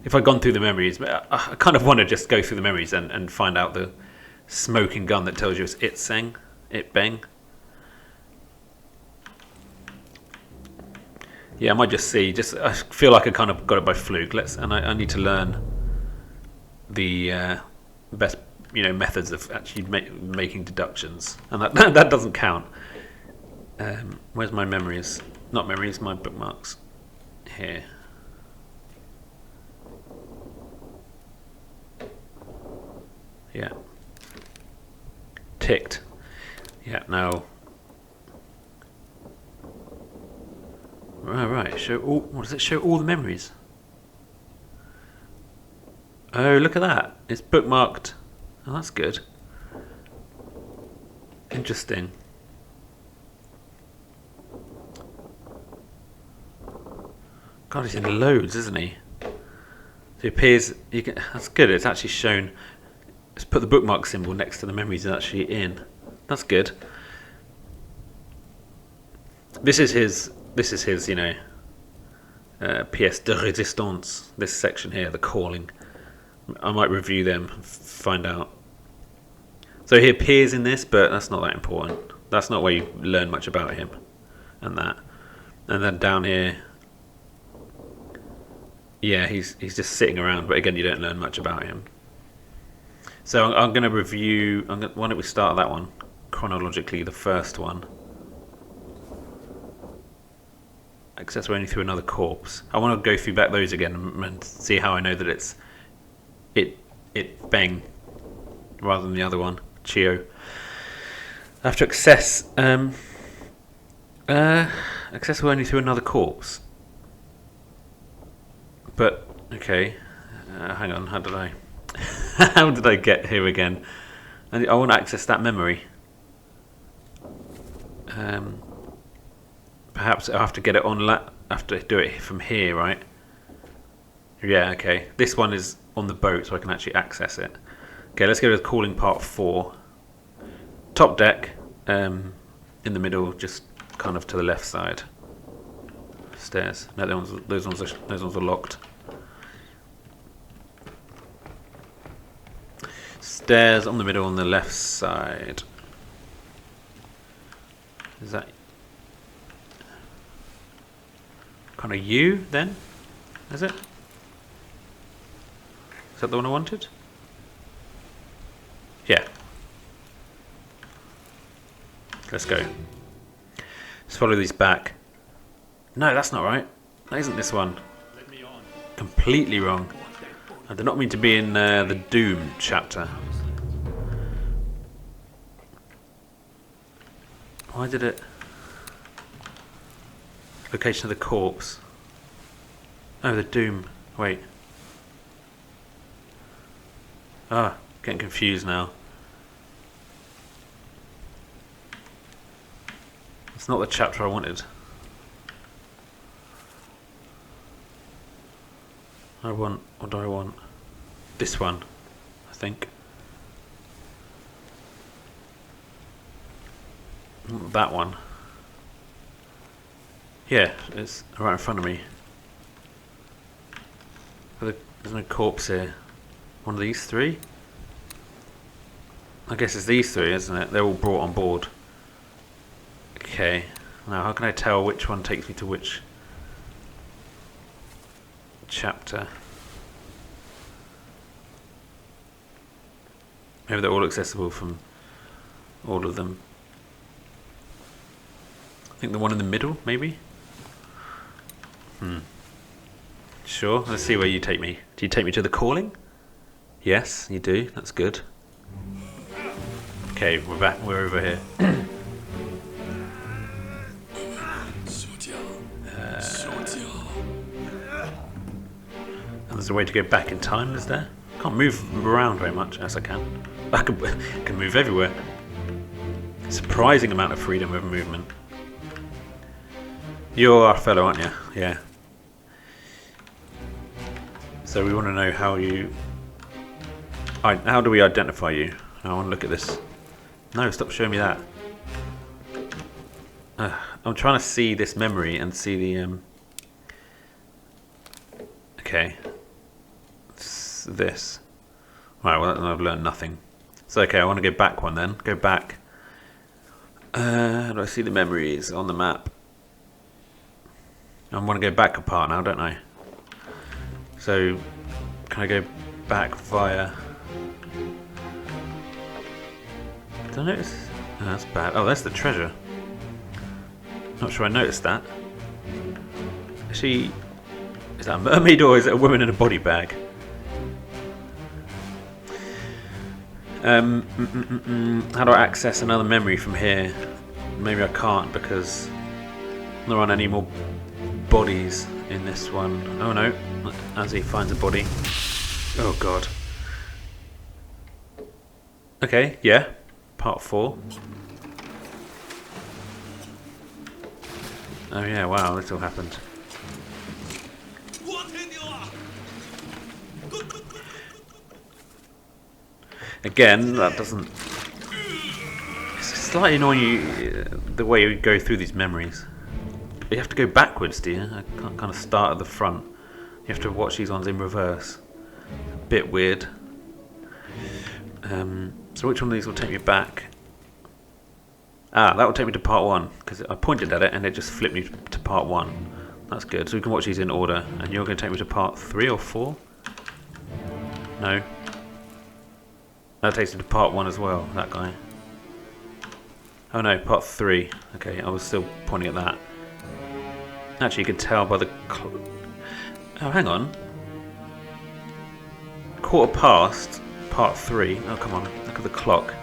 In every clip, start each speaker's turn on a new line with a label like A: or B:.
A: if I'd gone through the memories, I kind of want to just go through the memories and find out the smoking gun that tells you it's it Beng. Yeah, I might just see. I feel like I kind of got it by fluke. I need to learn the best, methods of actually making deductions, and that doesn't count. Where's my memories? Not memories, my bookmarks. Here. Yeah. Ticked. Yeah. Now. Right. Show all. What does it show? All the memories. Oh, look at that! It's bookmarked. Oh, that's good. Interesting. God, he's in loads, isn't he? So it appears. That's good. It's actually shown. Let's put the bookmark symbol next to the memories it's actually in. That's good. This is his, pièce de résistance. This section here, the calling. I might review them, find out. So he appears in this, but that's not that important. That's not where you learn much about him, and that. And then down here, yeah, he's just sitting around. But again, you don't learn much about him. So I'm going to review. Why don't we start that one chronologically? The first one. Access only through another corpse. I want to go through back those again and see how I know that it's Beng rather than the other one, Chio. I have to access accessible only through another corpse. But okay, hang on. How did I get here again? I want to access that memory. Perhaps I have to get it on. I have to do it from here, right? Yeah. Okay. This one is on the boat, so I can actually access it. Okay. Let's go to calling part 4. Top deck. In the middle, just kind of to the left side. Stairs. No, those ones are locked. Stairs on the middle on the left side. Is that kind of you then? Is it? Is that the one I wanted? Yeah. Let's go. Let's follow these back. No, that's not right. That isn't this one. Completely wrong. I did not mean to be in the Doom chapter. Why did it... Location of the corpse. Oh, the Doom. Wait. Ah, getting confused now. It's not the chapter I wanted. What do I want? This one, I think. That one. Yeah, it's right in front of me. There's no corpse here. One of these 3? I guess it's these 3, isn't it? They're all brought on board. Okay. Now, how can I tell which one takes me to which chapter? Maybe they're all accessible from all of them. I think the one in the middle, maybe? Sure, let's see where you take me. Do you take me to the calling? Yes, you do. That's good. Okay, we're back. We're over here. And there's a way to go back in time, is there? Can't move around very much. Yes, I can. I can move everywhere. Surprising amount of freedom of movement. You're our fellow, aren't you? Yeah. So we want to know how you... How do we identify you? I want to look at this. No, stop showing me that. I'm trying to see this memory and see the... Okay. access this. Right, well, I've learned nothing. So, okay, I want to go back one then. Go back. How do I see the memories on the map? I want to go back a part now, don't I? So, can I go back via... Did I notice? Oh, that's bad. Oh, that's the treasure. Not sure I noticed that. Is that a mermaid or is it a woman in a body bag? How do I access another memory from here? Maybe I can't because there aren't any more bodies in this one. Oh no, as he finds a body. Oh god. Okay, yeah. Part 4. Oh yeah, wow, this all happened. Again, that doesn't... It's slightly annoying the way you go through these memories. You have to go backwards, do you? I can't kind of start at the front. You have to watch these ones in reverse. A bit weird. So which one of these will take me back? Ah, that will take me to part 1, because I pointed at it and it just flipped me to part 1. That's good. So we can watch these in order. And you're going to take me to part 3 or 4? No. That takes me to part 1 as well, that guy. Oh no, part 3. Okay, I was still pointing at that. Actually, you can tell by the... Oh, hang on. 1/4 part 3. Oh, come on. Look at the clock.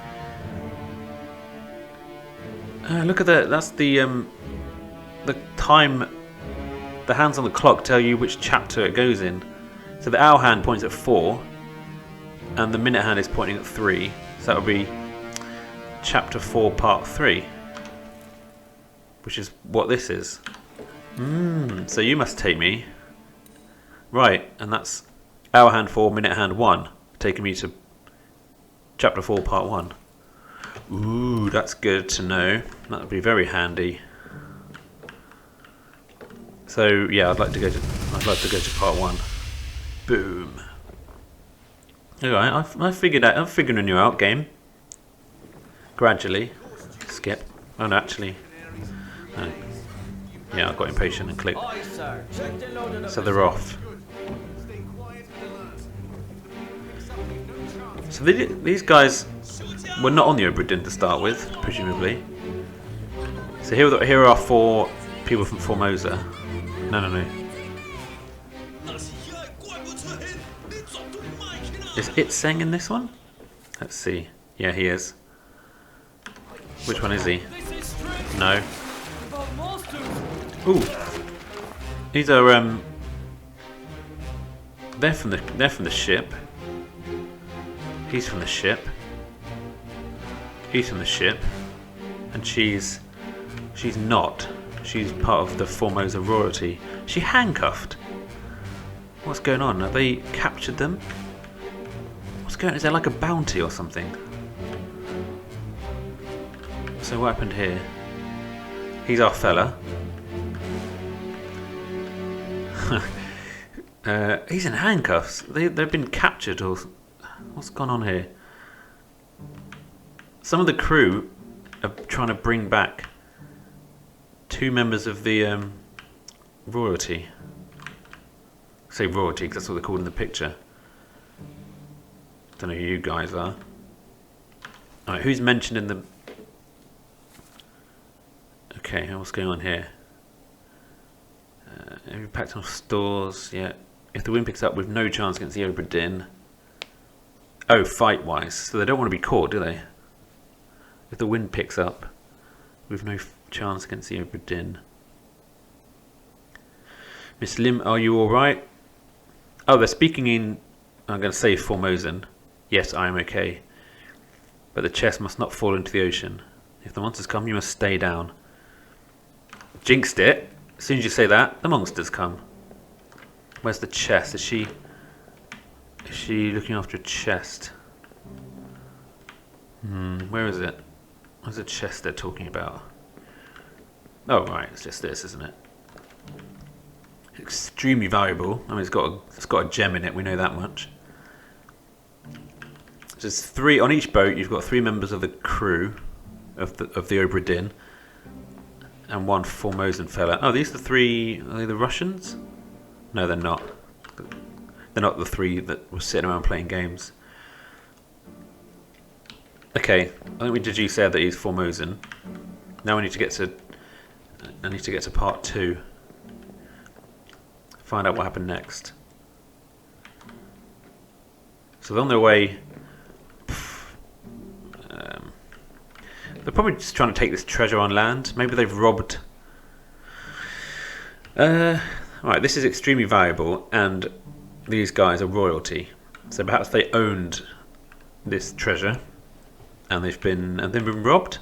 A: Look at that. That's the time. The hands on the clock tell you which chapter it goes in. So the hour hand points at 4. And the minute hand is pointing at 3. So that would be chapter 4, part 3. Which is what this is. So you must take me. Right, and that's hour hand 4, minute hand 1. Taking me to chapter 4, part 1. Ooh, that's good to know. That would be very handy. So yeah, I'd like to go to part 1. Boom. Alright, I figured out. I'm figuring you out, game. Gradually. Skip. Oh no, actually. No. Yeah, I got impatient and clicked. So they're off. So these guys were not on the Obra Dinn to start with, presumably. So here are 4 people from Formosa. No. Is it Seng in this one? Let's see. Yeah, he is. Which one is he? No. Ooh. These are they're from the ship. He's from the ship. He's from the ship. And she's not. She's part of the Formosa royalty. She handcuffed. What's going on? Have they captured them? What's going on? Is there like a bounty or something? So what happened here? He's our fella. He's in handcuffs. They've been captured or... What's gone on here? Some of the crew are trying to bring back 2 members of the royalty. I say royalty because that's what they're called in the picture. Don't know who you guys are. Alright, who's mentioned in the... Okay, what's going on here? Impact on stores, yeah. If the wind picks up with no chance against the Obra Dinn. Oh, fight-wise. So they don't want to be caught, do they? If the wind picks up with no chance against the Obra Dinn. Miss Lim, are you alright? Oh, they're speaking in... I'm going to say Formosan. Yes, I am okay. But the chest must not fall into the ocean. If the monsters come, you must stay down. Jinxed it. As soon as you say that, the monsters come. Where's the chest? Is she looking after a chest? Where is it? Where's the chest they're talking about? Oh right, it's just this, isn't it? Extremely valuable. I mean, it's got a gem in it. We know that much. There's 3 on each boat. You've got 3 members of the crew of the Obra Dinn, and 1 Formosan fella. Oh, these are the 3. Are they the Russians? No, they're not. They're not the 3 that were sitting around playing games. Okay, I think we deduced there that he's Formosan. Now we need to get to. I need to get to part 2. Find out what happened next. So they're on their way. They're probably just trying to take this treasure on land. Maybe they've robbed. Alright, this is extremely valuable, and these guys are royalty. So perhaps they owned this treasure, and they've been robbed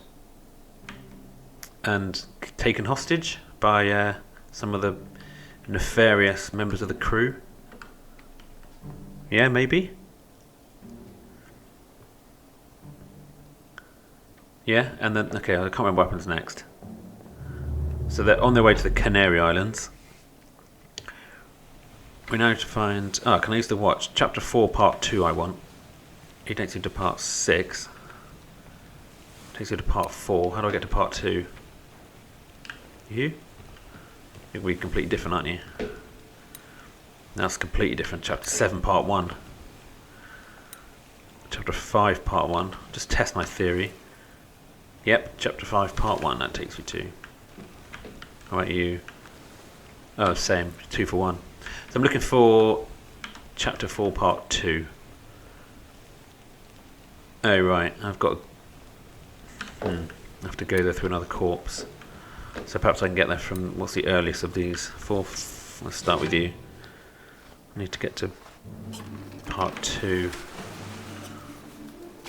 A: and taken hostage by some of the nefarious members of the crew. Yeah, maybe. Yeah, and then okay, I can't remember what happens next. So they're on their way to the Canary Islands. We now need to find. Oh, can I use the watch? Chapter 4, Part 2. I want. It takes you to Part 6. Takes you to Part 4. How do I get to Part 2? You? You'll be completely different, aren't you? That's completely different. Chapter 7, Part 1. Chapter 5, Part 1. Just test my theory. Yep, Chapter 5, Part 1. That takes you to. How about you? Oh, same. 2 for 1. So I'm looking for Chapter 4, Part 2. Oh, right. I've got. I have to go there through another corpse. So perhaps I can get there from. What's the earliest of these? 4th. Let's start with you. I need to get to Part 2.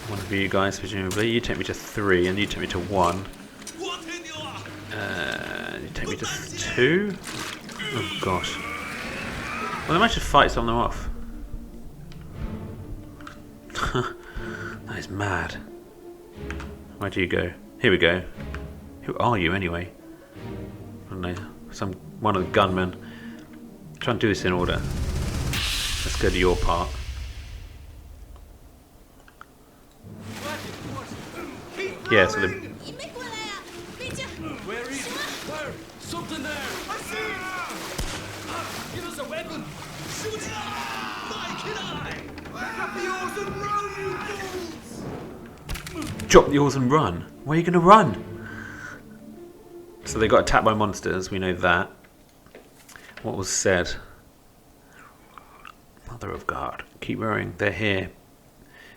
A: One of you guys, presumably. You take me to 3, and you take me to 1. You take me to 2. Oh gosh. Well, I might just fight some of them off. That is mad. Where do you go? Here we go. Who are you anyway? I don't know. One of the gunmen. Try and do this in order. Let's go to your part. Yeah, so the.
B: Where is it? Where? Something there! I see it! Give us a weapon! Shoot it! Mike and I! Back up the oars and run, you fools!
A: Drop the oars and run. Where are you going to run? So they got attacked by monsters. We know that. What was said? Mother of God. Keep rowing. They're here.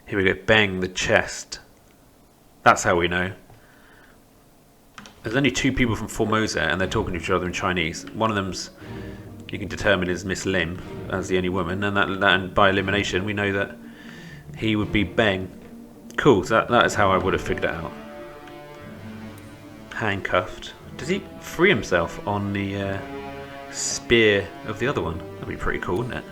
A: Here we go. Beng the chest. That's how we know. There's only 2 people from Formosa, and they're talking to each other in Chinese. One of them's, you can determine, is Miss Lim as the only woman, and that by elimination we know that he would be Beng. Cool. So that is how I would have figured it out. Handcuffed. Does he free himself on the spear of the other one? That'd be pretty cool, wouldn't it?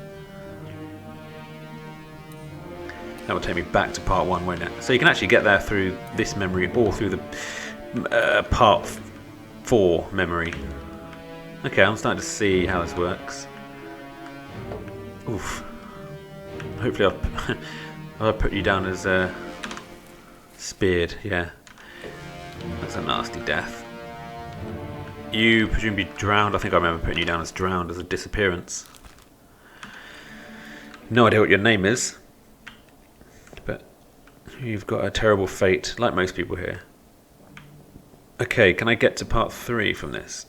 A: That will take me back to Part 1, won't it? So you can actually get there through this memory or through the Part 4 memory. Okay, I'm starting to see how this works. Oof. Hopefully I'll put you down as speared, yeah. That's a nasty death. You presumably drowned. I think I remember putting you down as drowned as a disappearance. No idea what your name is. You've got a terrible fate, like most people here. Okay, can I get to Part 3 from this?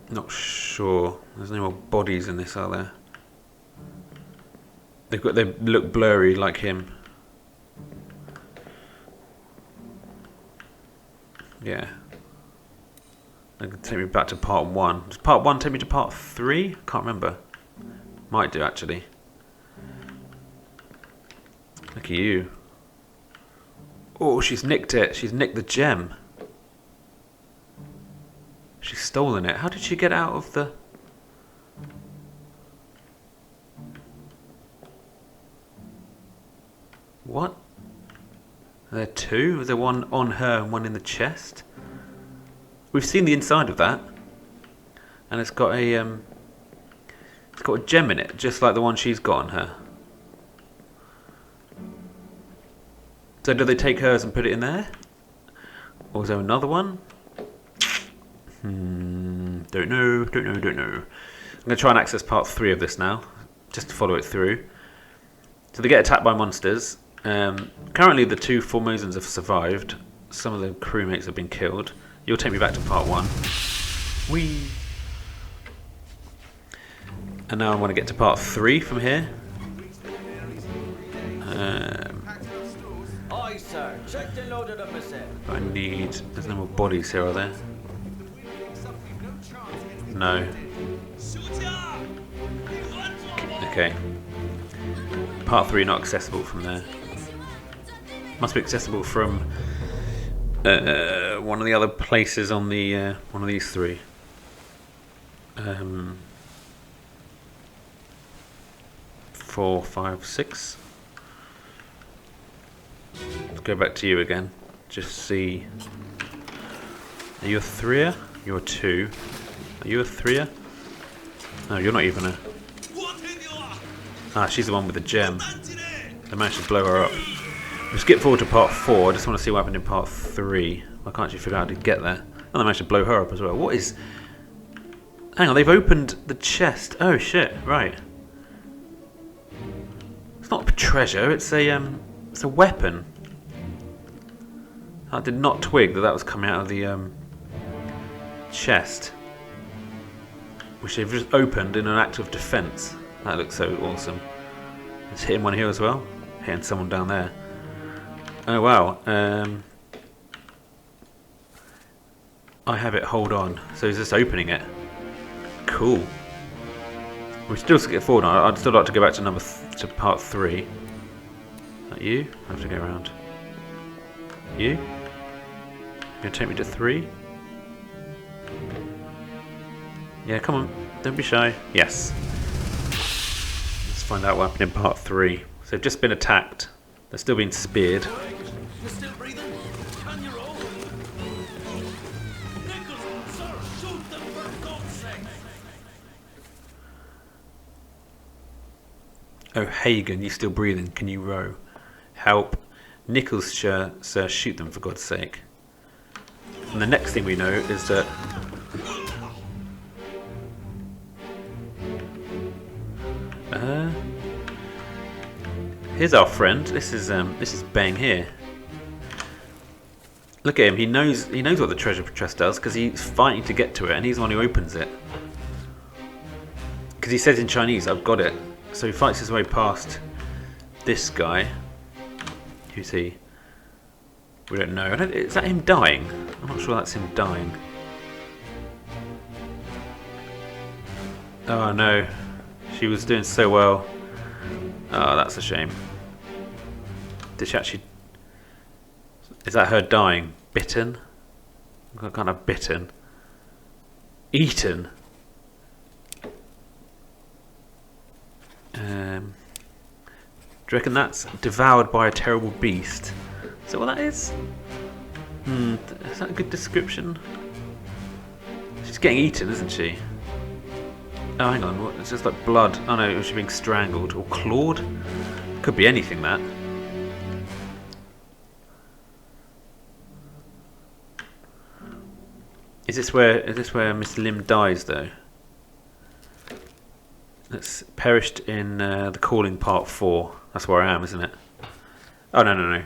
A: Not sure. There's no more bodies in this, are there? They look blurry like him. Yeah. They can take me back to Part 1. Does Part 1 take me to Part 3? Can't remember. Might do, actually. Look at you. Oh, she's nicked it. She's nicked the gem. She's stolen it. How did she get out of the... What? Are there 2? Is there one on her and one in the chest? We've seen the inside of that. And it's got a... It's got a gem in it, just like the one she's got on her. So do they take hers and put it in there? Or is there another one? Don't know. I'm going to try and access part 3 of this now, just to follow it through. So they get attacked by monsters. Currently the 2 Formosans have survived. Some of the crewmates have been killed. You'll take me back to part 1. Whee! And now I want to get to part 3 from here.
B: Aye, sir. Check the load of them, sir.
A: I need... There's no more bodies here, are there? No. Okay. Part 3 not accessible from there. Must be accessible from one of the other places on the one of these 3. 4, 5, 6. Let's go back to you again. Just see. Are you a 3er? You're a 2. Are you a 3er? No, you're not even a... Ah, she's the one with the gem. I managed to blow her up. We'll skip forward to part 4. I just want to see what happened in part 3. I can't actually figure out how to get there. And I managed to blow her up as well. What is... Hang on, they've opened the chest. Oh shit, right. It's not a treasure, it's a weapon. I did not twig that that was coming out of the chest, which they've just opened in an act of defense. That looks so awesome. It's hitting one here as well. Hitting someone down there. Oh wow. I have it, hold on. So he's just opening it. Cool. We still skip forward. I'd still like to go back to to part 3. Is that you? I have to go around. You? You gonna take me to 3? Yeah, come on. Don't be shy. Yes. Let's find out what happened in part 3. So they've just been attacked. They're still being speared.
B: You still breathing? Can you roll? Nichols, sir, shoot them for God's sake!
A: Oh, Hagen, you still breathing? Can you row? Help. Nichols, sir, shoot them for God's sake. And the next thing we know is that... here's our friend. This is Beng here. Look at him. He knows what the treasure chest does because he's fighting to get to it, and he's the one who opens it. Because he says in Chinese, "I've got it." So he fights his way past this guy. Who's he? We don't know. Is that him dying? I'm not sure that's him dying. Oh no. She was doing so well. Oh, that's a shame. Did she actually... Is that her dying? Bitten? Kind of bitten. Eaten? Do you reckon that's devoured by a terrible beast? Is that what that is? Is that a good description? She's getting eaten, isn't she? Oh, hang on. What? It's just like blood. Oh no, she's being strangled or clawed. Could be anything. That. Is this where Miss Lim dies though? It's perished in the Calling Part 4. That's where I am, isn't it? Oh no.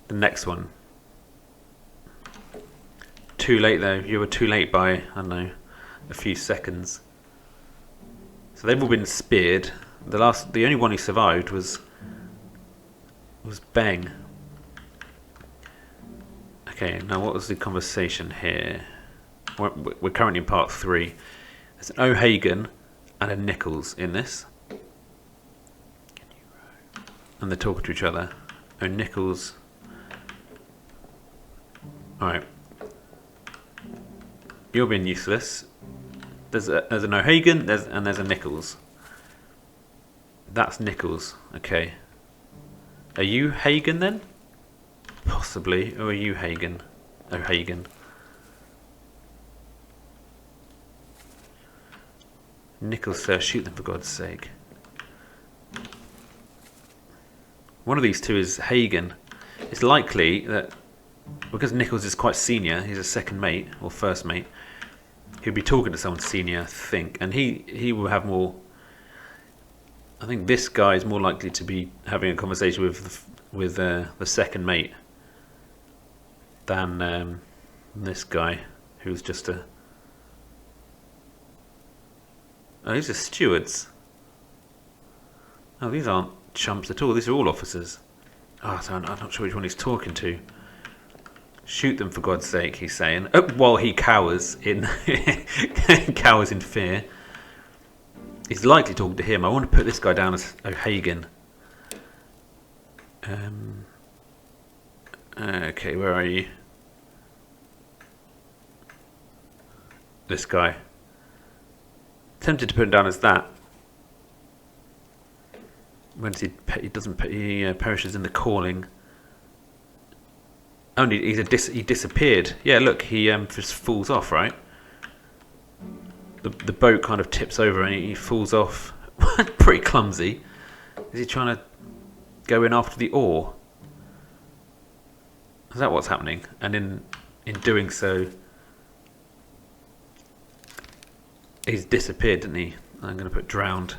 A: The next one. Too late though. You were too late by, I don't know, a few seconds. So they've all been speared. The only one who survived was Beng. Okay, now what was the conversation here? We're currently in part 3. There's an O'Hagan and a Nichols in this. And they're talking to each other. Oh, Nichols. Alright. You're being useless. There's an O'Hagan and there's a Nichols. That's Nichols. Okay. Are you Hagen then? Possibly. Or are you Hagen? O'Hagan. Nichols, sir, shoot them for God's sake. One of these two is Hagen. It's likely that because Nichols is quite senior, he's a second mate or first mate. He'll be talking to someone senior, I think, and he will have more. I think this guy is more likely to be having a conversation with the second mate than this guy who's just a. Oh, these are stewards. Oh, these aren't chumps at all. These are all officers. Oh, so I'm not sure which one he's talking to. Shoot them for God's sake, he's saying. While he cowers in fear. He's likely talking to him. I want to put this guy down as O'Hagan. Okay, where are you? This guy. Tempted to put him down as that. When does he doesn't. He perishes in the calling. Only he disappeared. Yeah, look, he just falls off, right? The boat kind of tips over and he falls off. Pretty clumsy. Is he trying to go in after the oar? Is that what's happening? And in doing so, he's disappeared, didn't he? I'm going to put drowned.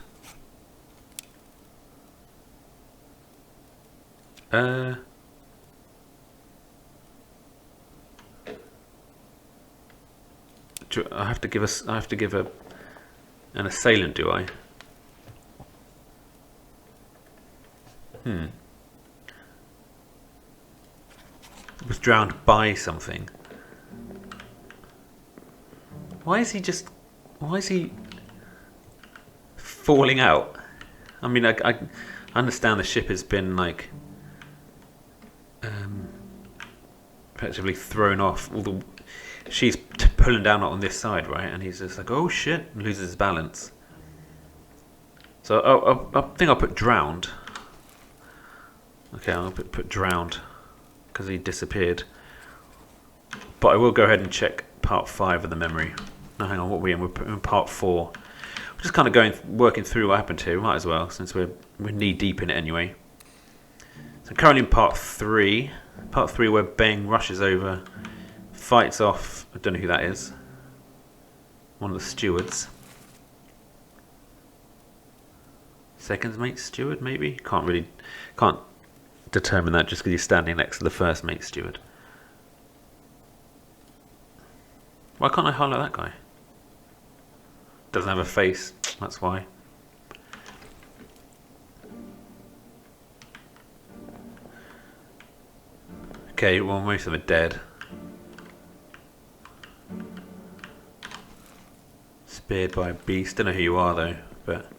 A: I have to give an assailant, do I? Was drowned by something. Why is he falling out? I mean, I understand the ship has been like effectively thrown off. She's pulling down on this side, right? And he's just like, oh shit, and loses his balance. So I think I'll put drowned. Okay, I'll put drowned because he disappeared. But I will go ahead and check part 5 of the memory. No, hang on, what are we in? We're in part 4. We're just kind of working through what happened here. We might as well, since we're knee deep in it anyway. So I'm currently in part 3. Part 3 where Beng rushes over, fights off, I don't know who that is, one of the stewards. Second mate steward, maybe? Can't determine that just because you're standing next to the first mate steward. Why can't I highlight that guy? Doesn't have a face, that's why. Okay, well, most of them are dead. Speared by a beast. Don't know who you are though, but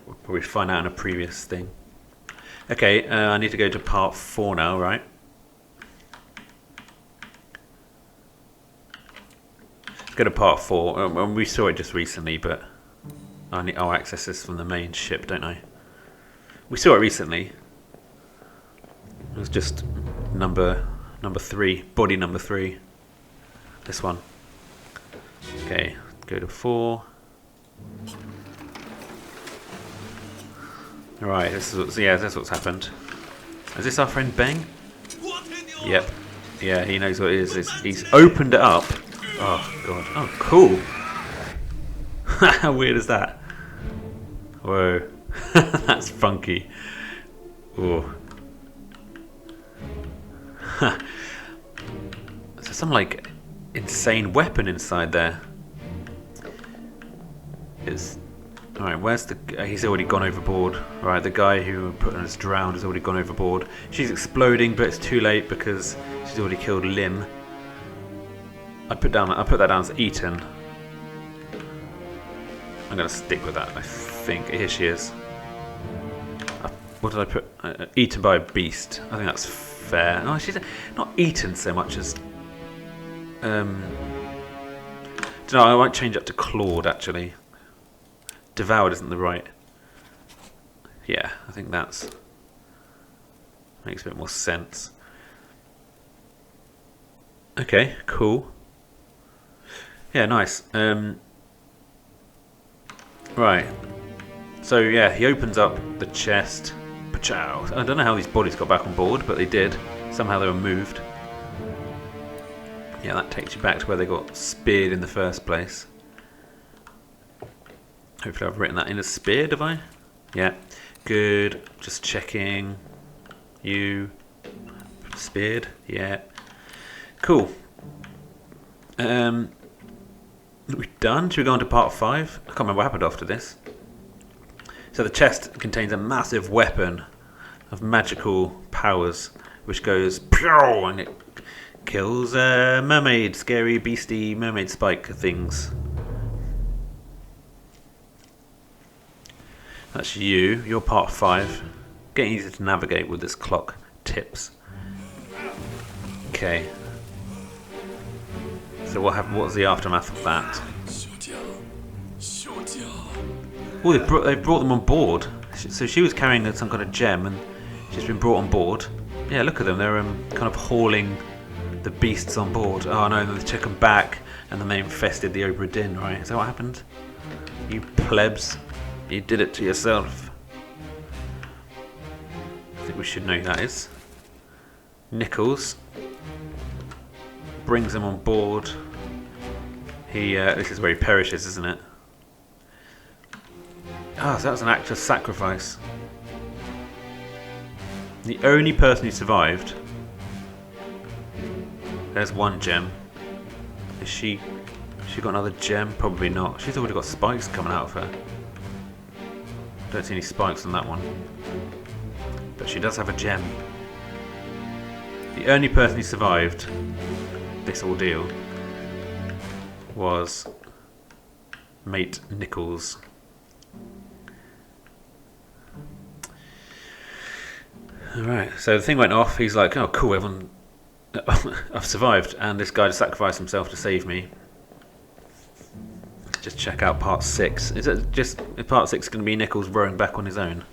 A: we'll probably find out in a previous thing. Okay, I need to go to part 4 now, right? Let's go to part 4. We saw it just recently, but I'll access this from the main ship, don't I? We saw it recently. It was just number 3, body number 3. This one. Okay, go to 4. Right, that's what's happened. Is this our friend Beng? Yep. Yeah, he knows what it is. He's opened it up. Oh god. Oh, cool. How weird is that? Whoa. That's funky. Oh. There's some like insane weapon inside there. Alright, where's the... he's already gone overboard. Right, the guy who put on us drowned has already gone overboard. She's exploding, but it's too late because she's already killed Lim. I put that down as eaten. I'm going to stick with that, I think. Here she is. What did I put? Eaten by a beast. I think that's fair. No, she's not eaten so much as... don't know, I might change that to clawed, actually. Devoured isn't the right... Yeah, I think that's... makes a bit more sense. Okay, cool. Yeah, nice. Right. So yeah, he opens up the chest. Pachow. I don't know how these bodies got back on board, but they did. Somehow they were moved. Yeah, that takes you back to where they got speared in the first place. Hopefully I've written that in as speared, have I? Yeah. Good. Just checking. You. Speared. Yeah. Cool. We're done. Should we go on to part 5? I can't remember what happened after this. So the chest contains a massive weapon of magical powers, which goes pew, and it kills mermaid, scary, beastie, mermaid spike things. That's you. You're part 5. Getting easier to navigate with this clock tips. Okay. So what's the aftermath of that? Oh, they brought them on board. So she was carrying some kind of gem, and she's been brought on board. Yeah, look at them. They're kind of hauling the beasts on board. Oh no, and then they took them back, and then they infested the Obra Dinn, right? Is that what happened? You plebs. You did it to yourself. I think we should know who that is. Nichols brings them on board. This is where he perishes, isn't it? Ah, so that was an act of sacrifice. The only person who survived. There's one gem. Is she got another gem? Probably not. She's already got spikes coming out of her. Don't see any spikes on that one. But she does have a gem. The only person who survived this ordeal was Mate Nichols. Alright, so the thing went off. He's like, oh cool, everyone, I've survived, and this guy just sacrificed himself to save me. Just check out part 6. Is part 6 going to be Nichols rowing back on his own?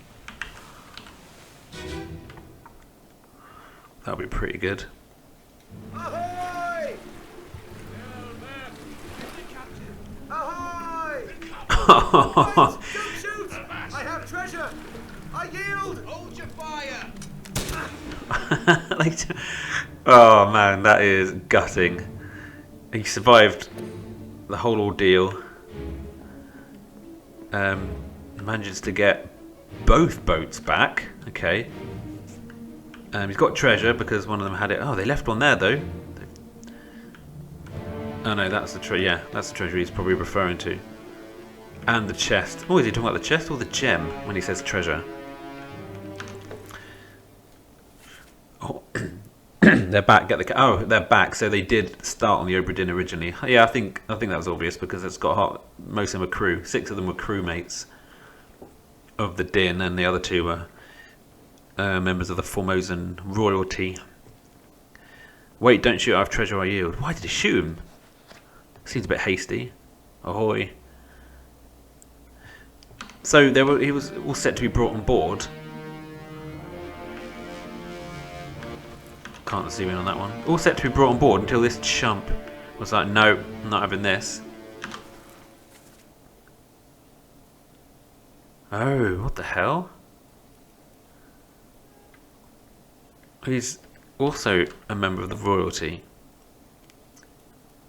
A: That'll be pretty good.
B: Ahoy! Ahoy! Don't shoot! I have treasure! I yield! Hold your fire!
A: Oh man, that is gutting. He survived the whole ordeal. Manages to get both boats back. Okay. He's got treasure because one of them had it. Oh, they left one there though. Oh no, that's the that's the treasure he's probably referring to. And the chest. Oh, is he talking about the chest or the gem when he says treasure? Oh, they're back. They're back. So they did start on the Obra Dinn originally. Yeah, I think that was obvious because it's got most of them were crew. 6 of them were crewmates of the Dinn, and the other 2 were members of the Formosan royalty. Wait, don't shoot! I have treasure. I yield. Why did he shoot him? Seems a bit hasty. Ahoy! So he was all set to be brought on board. Can't zoom in on that one. All set to be brought on board until this chump was like, no, I'm not having this. Oh, what the hell? He's also a member of the royalty.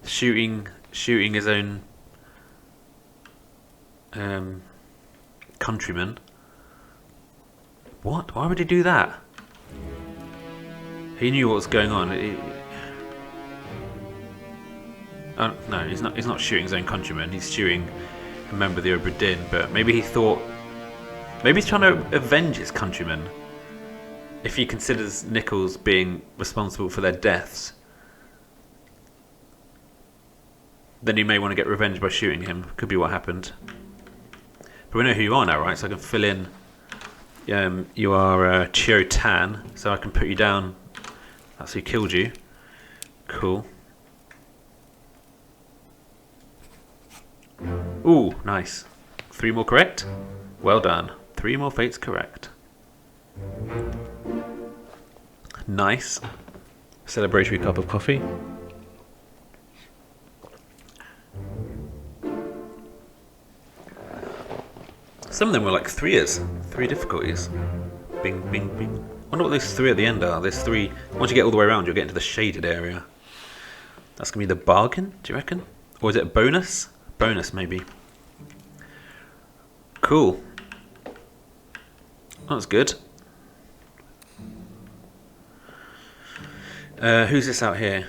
A: Shooting his own countrymen. What? Why would he do that? He knew what was going on. No, he's not shooting his own countrymen. He's shooting a member of the Obra Dinn. But maybe he thought, maybe he's trying to avenge his countrymen. If he considers Nichols being responsible for their deaths, then he may want to get revenge by shooting him. Could be what happened. But we know who you are now, right? So I can fill in. You are Chio Tan, so I can put you down. That's who killed you. Cool. Ooh, nice. 3 more correct? Well done. 3 more fates correct. Nice. Celebratory cup of coffee. Some of them were like 3 difficulties. Bing, bing, bing. I wonder what those 3 at the end are. There's 3. Once you get all the way around, you'll get into the shaded area. That's going to be the bargain, do you reckon? Or is it a bonus? Bonus, maybe. Cool. That's good. Who's this out here?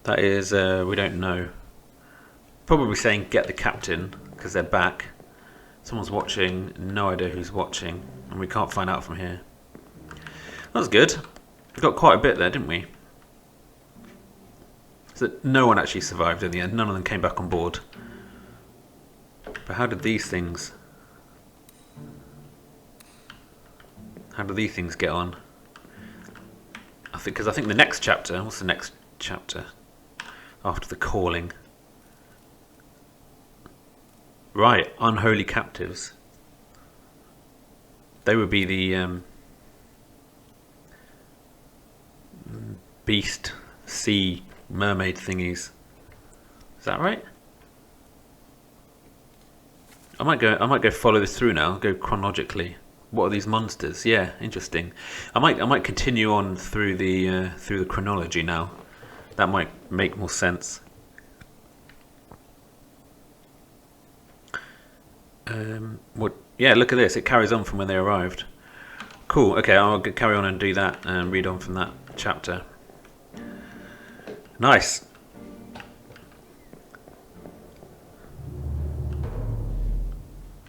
A: That is, we don't know. Probably saying get the captain, because they're back. Someone's watching, no idea who's watching, and we can't find out from here. That was good. We got quite a bit there, didn't we? So no one actually survived in the end. None of them came back on board. But how did these things... How do these things get on? Because I think the next chapter... What's the next chapter? After the calling. Right, unholy captives. They would be the beast, sea, mermaid thingies. Is that right? I might go follow this through now. Go chronologically. What are these monsters? Yeah, interesting. I might continue on through the chronology now. That might make more sense. What? Yeah, look at this. It carries on from when they arrived. Cool. Okay, I'll carry on and do that and read on from that chapter. Nice.